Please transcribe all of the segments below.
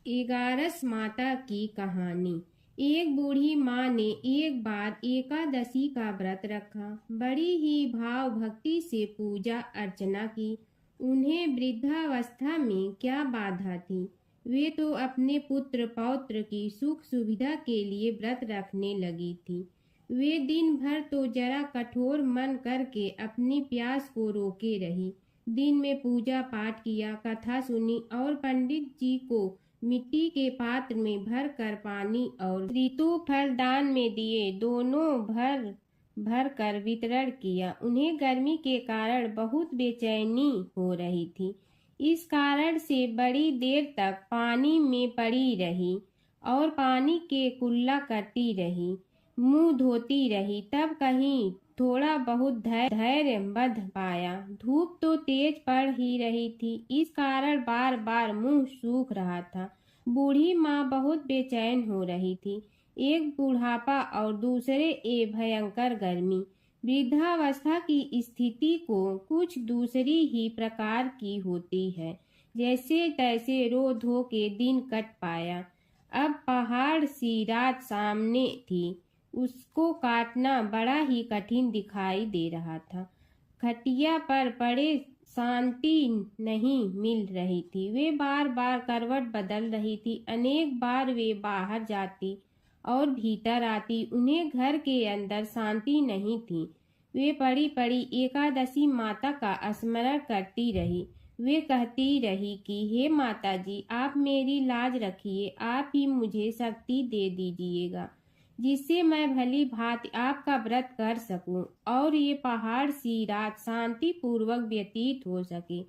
एगारस माता की कहानी। एक बूढ़ी माँ ने एक बार एकादशी का व्रत रखा। बड़ी ही भाव भक्ति से पूजा अर्चना की। उन्हें वृद्धावस्था में क्या बाधा थी। वे तो अपने पुत्र पौत्र की सुख सुविधा के लिए व्रत रखने लगी थी। वे दिन भर तो जरा कठोर मन करके अपनी प्यास को रोके रही। दिन में पूजा पाठ किया, कथा सुनी और पंडित जी को मिट्टी के पात्र में भर कर पानी और ऋतु फल दान में दिए। दोनों भर भर कर वितरण किया। उन्हें गर्मी के कारण बहुत बेचैनी हो रही थी। इस कारण से बड़ी देर तक पानी में पड़ी रही और पानी के कुल्ला करती रही, मुंह धोती रही। तब कहीं थोड़ा बहुत धैर्य बंध पाया। धूप तो तेज पड़ ही रही थी, इस कारण बार बार मुंह सूख रहा था। बूढ़ी माँ बहुत बेचैन हो रही थी। एक बुढ़ापा और दूसरे ए भयंकर गर्मी। वृद्धावस्था की स्थिति को कुछ दूसरी ही प्रकार की होती है। जैसे तैसे रो धो के दिन कट पाया। अब पहाड़ सी रात सामने थी, उसको काटना बड़ा ही कठिन दिखाई दे रहा था। खटिया पर पड़े शांति नहीं मिल रही थी। वे बार बार करवट बदल रही थी। अनेक बार वे बाहर जाती और भीतर आती, उन्हें घर के अंदर शांति नहीं थी। वे पड़ी पड़ी एकादशी माता का स्मरण करती रही। वे कहती रही कि हे माता जी, आप मेरी लाज रखिए, आप ही मुझे शक्ति दे दीजिएगा जिससे मैं भली भांति आपका व्रत कर सकूं और ये पहाड़ सी रात शांति पूर्वक व्यतीत हो सके।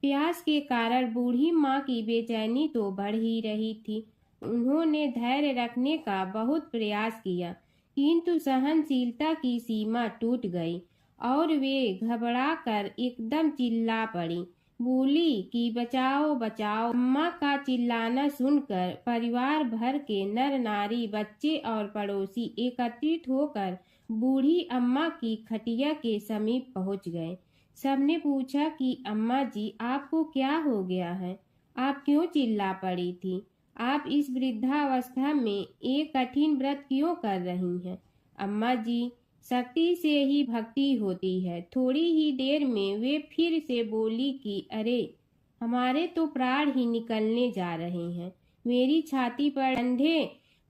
प्यास के कारण बूढ़ी माँ की बेचैनी तो बढ़ ही रही थी। उन्होंने धैर्य रखने का बहुत प्रयास किया, किंतु सहनशीलता की सीमा टूट गई और वे घबरा कर एकदम चिल्ला पड़ी। बोली कि बचाओ बचाओ। अम्मा का चिल्लाना सुनकर परिवार भर के नर नारी, बच्चे और पड़ोसी एकत्रित होकर बूढ़ी अम्मा की खटिया के समीप पहुंच गए। सबने पूछा कि अम्मा जी, आपको क्या हो गया है? आप क्यों चिल्ला पड़ी थी? आप इस वृद्धावस्था में एक कठिन व्रत क्यों कर रही हैं? अम्मा जी, शक्ति से ही भक्ति होती है। थोड़ी ही देर में वे फिर से बोली कि अरे, हमारे तो प्राण ही निकलने जा रहे हैं। मेरी छाती पर ठंडे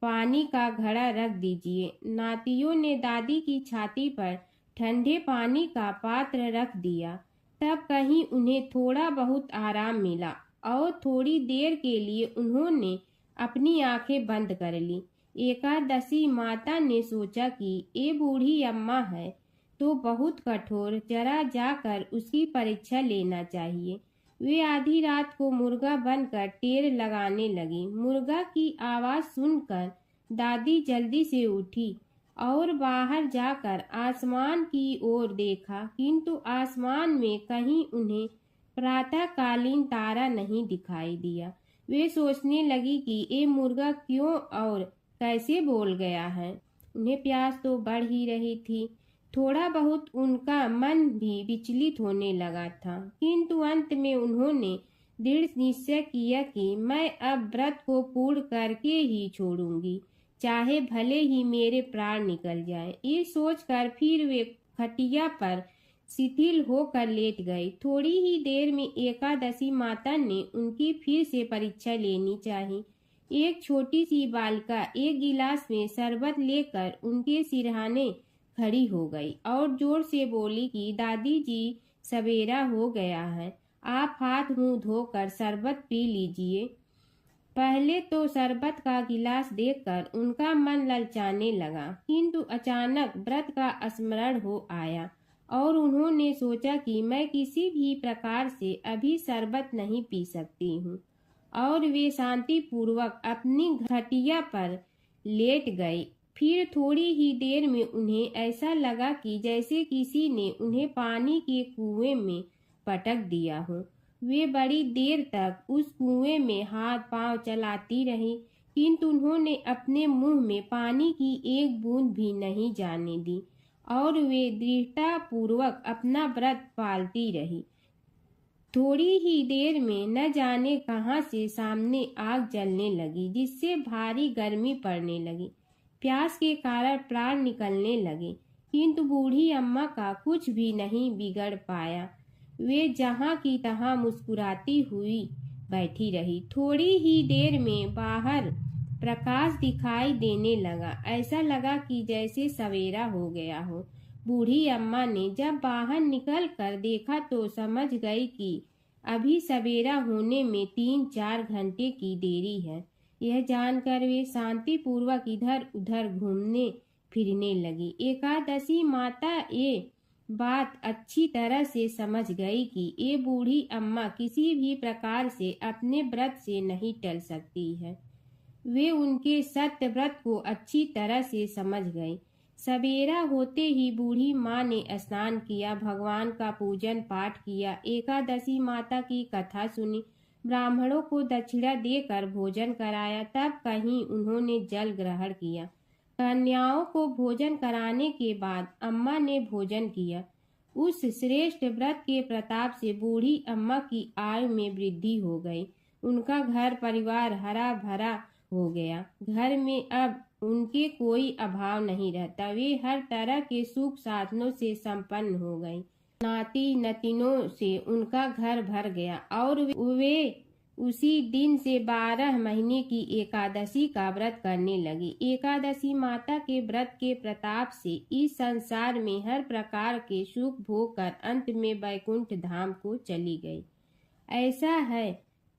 पानी का घड़ा रख दीजिए। नातियों ने दादी की छाती पर ठंडे पानी का पात्र रख दिया। तब कहीं उन्हें थोड़ा बहुत आराम मिला और थोड़ी देर के लिए उन्होंने अपनी आंखें बंद कर ली। एकादशी माता ने सोचा कि ये बूढ़ी अम्मा है तो बहुत कठोर, जरा जाकर उसकी परीक्षा लेना चाहिए। वे आधी रात को मुर्गा बनकर टेर लगाने लगी। मुर्गा की आवाज सुनकर दादी जल्दी से उठी और बाहर जाकर आसमान की ओर देखा, किंतु आसमान में कहीं उन्हें प्रातःकालीन तारा नहीं दिखाई दिया। वे सोचने लगी कि ये मुर्गा क्यों और कैसे बोल गया है। उन्हें प्यास तो बढ़ ही रही थी। थोड़ा बहुत उनका मन भी विचलित होने लगा था, किंतु अंत में उन्होंने दृढ़ निश्चय किया कि मैं अब व्रत को पूर्ण करके ही छोड़ूंगी, चाहे भले ही मेरे प्राण निकल जाएं। ये सोचकर फिर वे खटिया पर शिथिल होकर लेट गई। थोड़ी ही देर में एकादशी माता ने उनकी फिर से परीक्षा लेनी चाहिए। एक छोटी सी बालिका एक गिलास में शरबत लेकर उनके सिरहाने खड़ी हो गई और जोर से बोली कि दादी जी, सवेरा हो गया है, आप हाथ मुंह धोकर शरबत पी लीजिए। पहले तो शरबत का गिलास देखकर उनका मन ललचाने लगा, किंतु अचानक व्रत का स्मरण हो आया और उन्होंने सोचा कि मैं किसी भी प्रकार से अभी शरबत नहीं पी सकती हूँ और वे शांति पूर्वक अपनी खटिया पर लेट गई। फिर थोड़ी ही देर में उन्हें ऐसा लगा कि जैसे किसी ने उन्हें पानी के कुएं में पटक दिया हो। वे बड़ी देर तक उस कुएं में हाथ पांव चलाती रही, किंतु उन्होंने अपने मुंह में पानी की एक बूंद भी नहीं जाने दी और वे दृढ़ता पूर्वक अपना व्रत पालती रही। थोड़ी ही देर में न जाने कहाँ से सामने आग जलने लगी, जिससे भारी गर्मी पड़ने लगी। प्यास के कारण प्राण निकलने लगे, किंतु बूढ़ी अम्मा का कुछ भी नहीं बिगड़ पाया। वे जहाँ की तहाँ मुस्कुराती हुई बैठी रही। थोड़ी ही देर में बाहर प्रकाश दिखाई देने लगा। ऐसा लगा कि जैसे सवेरा हो गया हो। बूढ़ी अम्मा ने जब बाहर निकल कर देखा तो समझ गई कि अभी सवेरा होने में 3-4 घंटे की देरी है। यह जानकर वे शांति पूर्वक इधर उधर घूमने फिरने लगी। एकादशी माता ये बात अच्छी तरह से समझ गई कि ये बूढ़ी अम्मा किसी भी प्रकार से अपने व्रत से नहीं टल सकती है। वे उनके सत्य व्रत को अच्छी तरह से समझ गई। सवेरा होते ही बूढ़ी माँ ने स्नान किया, भगवान का पूजन पाठ किया, एकादशी माता की कथा सुनी, ब्राह्मणों को दक्षिणा देकर भोजन कराया। तब कहीं उन्होंने जल ग्रहण किया। कन्याओं को भोजन कराने के बाद अम्मा ने भोजन किया। उस श्रेष्ठ व्रत के प्रताप से बूढ़ी अम्मा की आयु में वृद्धि हो गई। उनका घर परिवार हरा भरा हो गया। घर में अब उनके कोई अभाव नहीं रहता। वे हर तरह के सुख साधनों से संपन्न हो गई। नाती नतिनों से उनका घर भर गया और वे उसी दिन से 12 महीने की एकादशी का व्रत करने लगी। एकादशी माता के व्रत के प्रताप से इस संसार में हर प्रकार के सुख भोग कर अंत में वैकुंठ धाम को चली गई। ऐसा है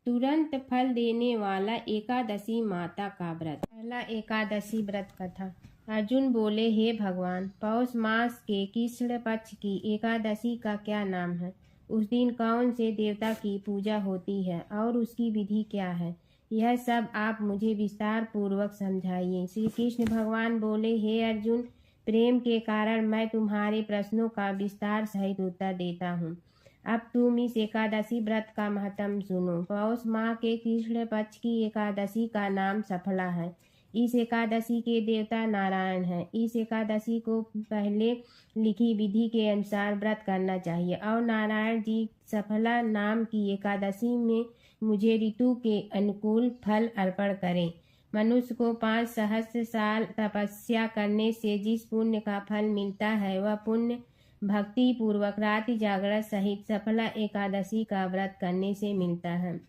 तुरंत फल देने वाला एकादशी माता का व्रत। पहला एकादशी व्रत कथा। अर्जुन बोले, हे भगवान, पौष मास के कृष्ण पक्ष की एकादशी का क्या नाम है? उस दिन कौन से देवता की पूजा होती है और उसकी विधि क्या है? यह सब आप मुझे विस्तार पूर्वक समझाइए। श्री कृष्ण भगवान बोले, हे अर्जुन, प्रेम के कारण मैं तुम्हारे प्रश्नों का विस्तार सहित उत्तर देता हूँ। अब तुम इस एकादशी व्रत का महत्व सुनो। पौष माह के कृष्ण पक्ष की एकादशी का नाम सफला है। इस एकादशी के देवता नारायण हैं। इस एकादशी को पहले लिखी विधि के अनुसार व्रत करना चाहिए और नारायण जी सफला नाम की एकादशी में मुझे ऋतु के अनुकूल फल अर्पण करें। मनुष्य को 5 सहस्त्र साल तपस्या करने से जिस पुण्य का फल मिलता है वह पुण्य भक्ति पूर्वक रात्रि जागरण सहित सफला एकादशी का व्रत करने से मिलता है।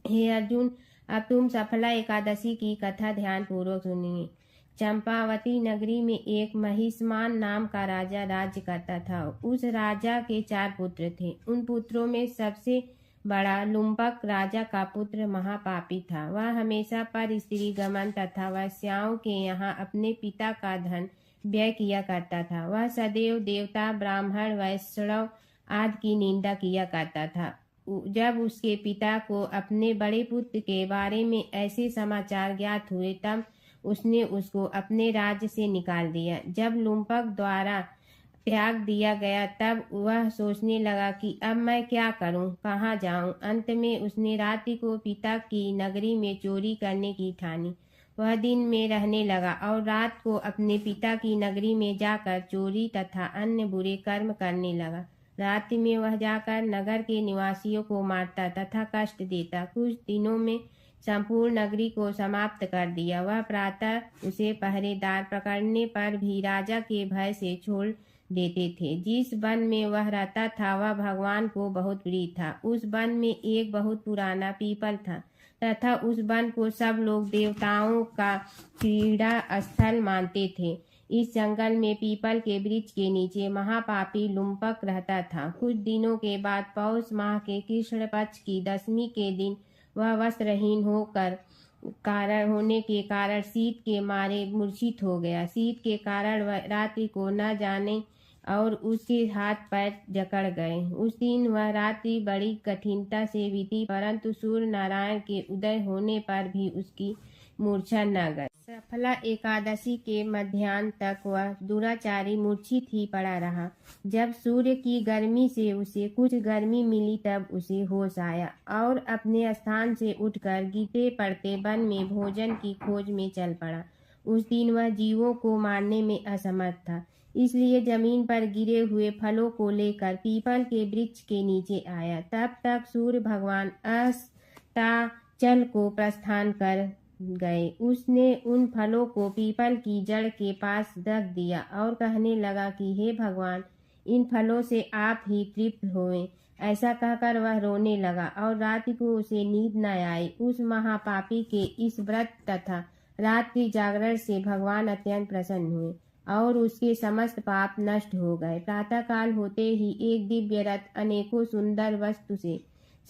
हे अर्जुन, अब तुम सफला एकादशी की कथा ध्यान पूर्वक सुनिए। चंपावती नगरी में एक महिष्मान नाम का राजा राज्य करता था। उस राजा के 4 पुत्र थे। उन पुत्रों में सबसे बड़ा लुम्पक राजा का पुत्र महापापी था। वह हमेशा पर स्त्री गमन तथा वैश्याओं के यहाँ अपने पिता का धन व्यय किया करता था। वह सदैव देवता, ब्राह्मण, वैष्णव आदि की निंदा किया करता था। जब उसके पिता को अपने बड़े पुत्र के बारे में ऐसे समाचार ज्ञात हुए तब उसने उसको अपने राज्य से निकाल दिया। जब लुम्पक द्वारा त्याग दिया गया तब वह सोचने लगा कि अब मैं क्या करूं, कहाँ जाऊं। अंत में उसने रात्रि को पिता की नगरी में चोरी करने की ठानी। वह दिन में रहने लगा और रात को अपने पिता की नगरी में जाकर चोरी तथा अन्य बुरे कर्म करने लगा। रात्रि में वह जाकर नगर के निवासियों को मारता तथा कष्ट देता। कुछ दिनों में संपूर्ण नगरी को समाप्त कर दिया। वह प्रातः उसे पहरेदार पकड़ने पर भी राजा के भय से छोड़ देते थे। जिस वन में वह रहता था वह भगवान को बहुत प्रिय था। उस वन में एक बहुत पुराना पीपल था तथा उस वन को सब लोग देवताओं का क्रीड़ा स्थल मानते थे। इस जंगल में पीपल के वृक्ष के नीचे महापापी लुम्पक रहता था। कुछ दिनों के बाद पौष माह के कृष्ण पक्ष की 10वीं के दिन वह वस्त्रहीन होने के कारण शीत के मारे मूर्छित हो गया। शीत के कारण वह रात्रि को न जाने और उसके हाथ पैर जकड़ गए। उस दिन वह रात्रि बड़ी कठिनता से बीती, परंतु सूर्य नारायण के उदय होने पर भी उसकी मूर्छा न गई। सफला एकादशी के मध्याह्न तक वह दुराचारी मूर्छित ही पड़ा रहा। जब सूर्य की गर्मी से उसे कुछ गर्मी मिली तब उसे होश आया और अपने स्थान से उठकर गिरते पड़ते वन में भोजन की खोज में चल पड़ा। उस दिन वह जीवों को मारने में असमर्थ था। इसलिए जमीन पर गिरे हुए फलों को लेकर पीपल के वृक्ष के नीचे आया। तब तक सूर्य भगवान अस्ताचल को प्रस्थान कर गए। उसने उन फलों को पीपल की जड़ के पास रख दिया और कहने लगा कि हे भगवान, इन फलों से आप ही तृप्त होएं। ऐसा कहकर वह रोने लगा और रात को उसे नींद न आई। उस महापापी के इस व्रत तथा रात्रि जागरण से भगवान अत्यंत प्रसन्न हुए और उसके समस्त पाप नष्ट हो गए। प्रातःकाल होते ही एक दिव्य रथ अनेकों सुंदर वस्तु से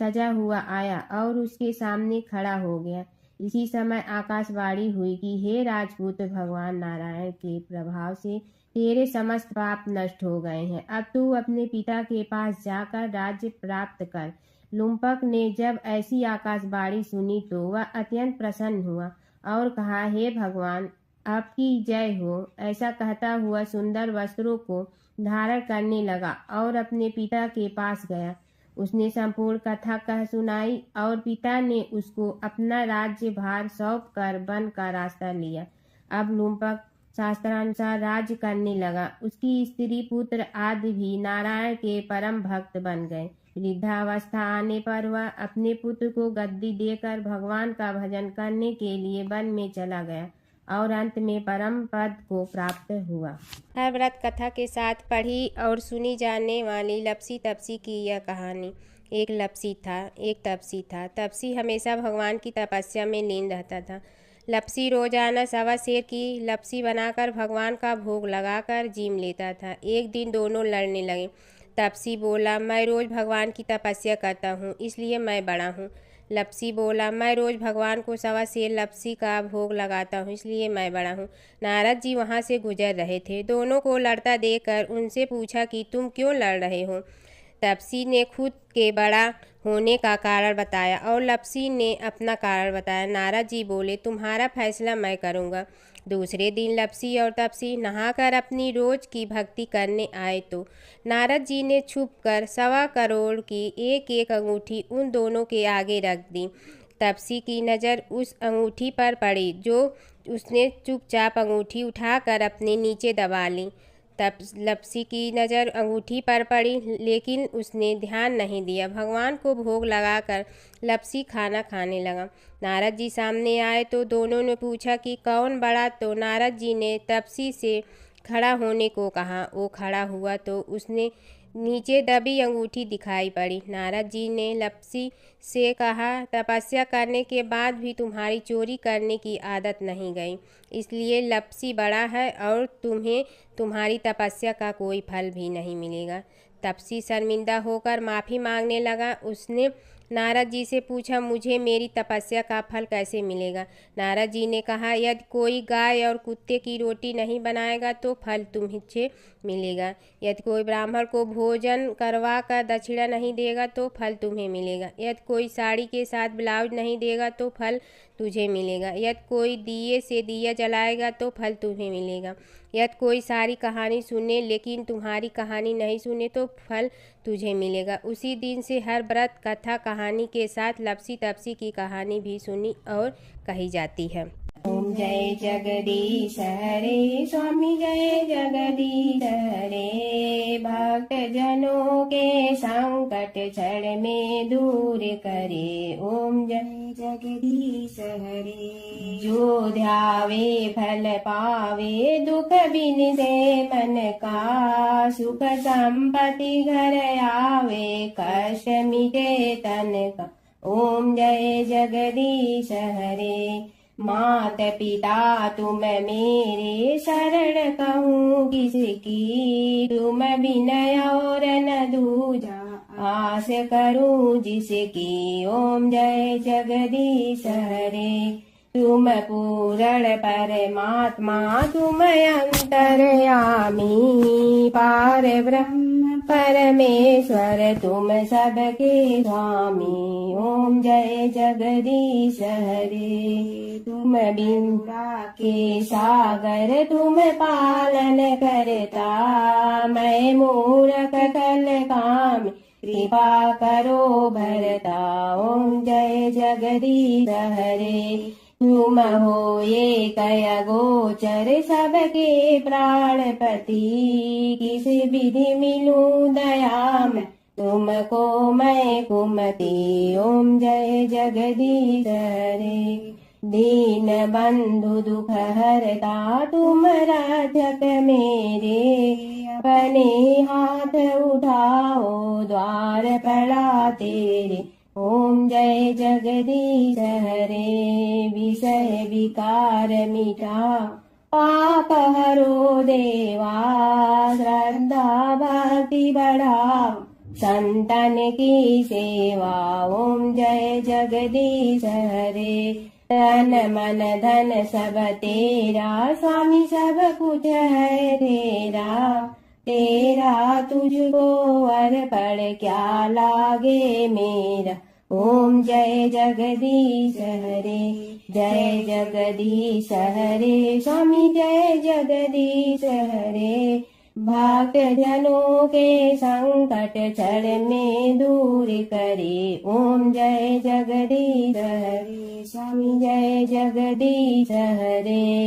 सजा हुआ आया और उसके सामने खड़ा हो गया। इसी समय आकाशवाणी हुई कि हे राजपूत, भगवान नारायण के प्रभाव से तेरे समस्त पाप नष्ट हो गए हैं। अब तू अपने पिता के पास जाकर राज्य प्राप्त कर। लुम्पक ने जब ऐसी आकाशवाणी सुनी तो वह अत्यंत प्रसन्न हुआ और कहा, हे भगवान, आपकी जय हो। ऐसा कहता हुआ सुंदर वस्त्रों को धारण करने लगा और अपने पिता के पास गया। उसने संपूर्ण कथा कह सुनाई और पिता ने उसको अपना राज्य भार सौंप कर वन का रास्ता लिया। अब लुम्पक शास्त्रानुसार राज्य करने लगा। उसकी स्त्री पुत्र आदि भी नारायण के परम भक्त बन गए। वृद्धावस्था आने पर वह अपने पुत्र को गद्दी देकर भगवान का भजन करने के लिए वन में चला गया और अंत में परम पद को प्राप्त हुआ। हर व्रत कथा के साथ पढ़ी और सुनी जाने वाली लपसी तपसी की यह कहानी। एक तपसी था। तपसी हमेशा भगवान की तपस्या में लीन रहता था। लपसी रोजाना सवा सेर की लपसी बनाकर भगवान का भोग लगाकर जीम लेता था। एक दिन दोनों लड़ने लगे। तपसी बोला, मैं रोज भगवान की तपस्या करता हूँ, इसलिए मैं बड़ा हूँ। लपसी बोला, मैं रोज भगवान को सवा सेर लपसी का भोग लगाता हूँ, इसलिए मैं बड़ा हूँ। नारद जी वहाँ से गुजर रहे थे। दोनों को लड़ता देखकर उनसे पूछा कि तुम क्यों लड़ रहे हो। तपसी ने खुद के बड़ा होने का कारण बताया और लपसी ने अपना कारण बताया। नारद जी बोले, तुम्हारा फैसला मैं करूँगा। दूसरे दिन लपसी और तपसी नहाकर अपनी रोज की भक्ति करने आए तो नारद जी ने छुपकर 1.25 करोड़ की एक एक अंगूठी उन दोनों के आगे रख दी। तपसी की नज़र उस अंगूठी पर पड़ी जो उसने चुपचाप अंगूठी उठाकर अपने नीचे दबा ली। तब लपसी की नज़र अंगूठी पर पड़ी, लेकिन उसने ध्यान नहीं दिया। भगवान को भोग लगाकर लपसी खाना खाने लगा। नारद जी सामने आए तो दोनों ने पूछा कि कौन बड़ा, तो नारद जी ने तपसी से खड़ा होने को कहा। वो खड़ा हुआ तो उसने नीचे दबी अंगूठी दिखाई पड़ी। नारद जी ने लपसी से कहा, तपस्या करने के बाद भी तुम्हारी चोरी करने की आदत नहीं गई, इसलिए लपसी बड़ा है और तुम्हें तुम्हारी तपस्या का कोई फल भी नहीं मिलेगा। तपसी शर्मिंदा होकर माफ़ी मांगने लगा। उसने नारद जी से पूछा, मुझे मेरी तपस्या का फल कैसे मिलेगा। नारद जी ने कहा, यदि कोई गाय और कुत्ते की रोटी नहीं बनाएगा तो फल तुम्हें मिलेगा। यदि कोई ब्राह्मण को भोजन करवा कर दक्षिणा नहीं देगा तो फल तुम्हें मिलेगा। यदि कोई साड़ी के साथ ब्लाउज नहीं देगा तो फल तुझे मिलेगा। यदि कोई दिए से दिया जलाएगा तो फल तुम्हें मिलेगा। यदि कोई सारी कहानी सुने लेकिन तुम्हारी कहानी नहीं सुने तो फल तुझे मिलेगा। उसी दिन से हर व्रत कथा कहानी के साथ लपसी तपसी की कहानी भी सुनी और कही जाती है। ओम जय जगदीश हरे, स्वामी जय जगदीश हरे। भक्त जनों के संकट क्षण में दूर करे। ओम जय जगदीश हरे। जो ध्यावे फल पावे, दुख बिन दे मन का। सुख संपत्ति घर आवे, कष्ट मिटे तन का। ओम जय जगदीश हरे। मात पिता तुम मेरे, शरण कहूँ किसकी। तुम विनय और न दूजा, आस करूँ जिसकी। ओम जय जगदीश हरे। तुम पूर्ण परमात्मा, तुम अंतर्यामी। पार ब्रह्म परमेश्वर, तुम सबके स्वामी। ओम जय जगदीश हरे। तुम बिंदा के सागर, तुम पालन करता। मैं मूर्ख कल काम, कृपा करो भरता। ओम जय जगदीश हरे। तुम हो ये कय गोचर सबके प्राणपति, किस विधि मिलूं दया में तुमको मैं कुमति। ओम जय जगदीश हरे। दीन बंधु दुख हरता तुम रक्षक मेरे, अपने हाथ उठाओ द्वार पड़ा तेरे। ओम जय जगदीश हरे। विषय विकार मिटा पाप हरो देवा, श्रद्धा भक्ति बढ़ाओ संतन की सेवा। ओम जय जगदीश हरे। तन मन धन सब तेरा, स्वामी सब कुछ है तेरा। तेरा तुझको अर्पण क्या लागे मेरा। ओम जय जगदीश हरे। जय जगदीश हरे। स्वामी जय जगदीश हरे। भक्त जनों के संकट क्षण में दूर करे। ओम जय जगदीश हरे। स्वामी जय जगदीश हरे।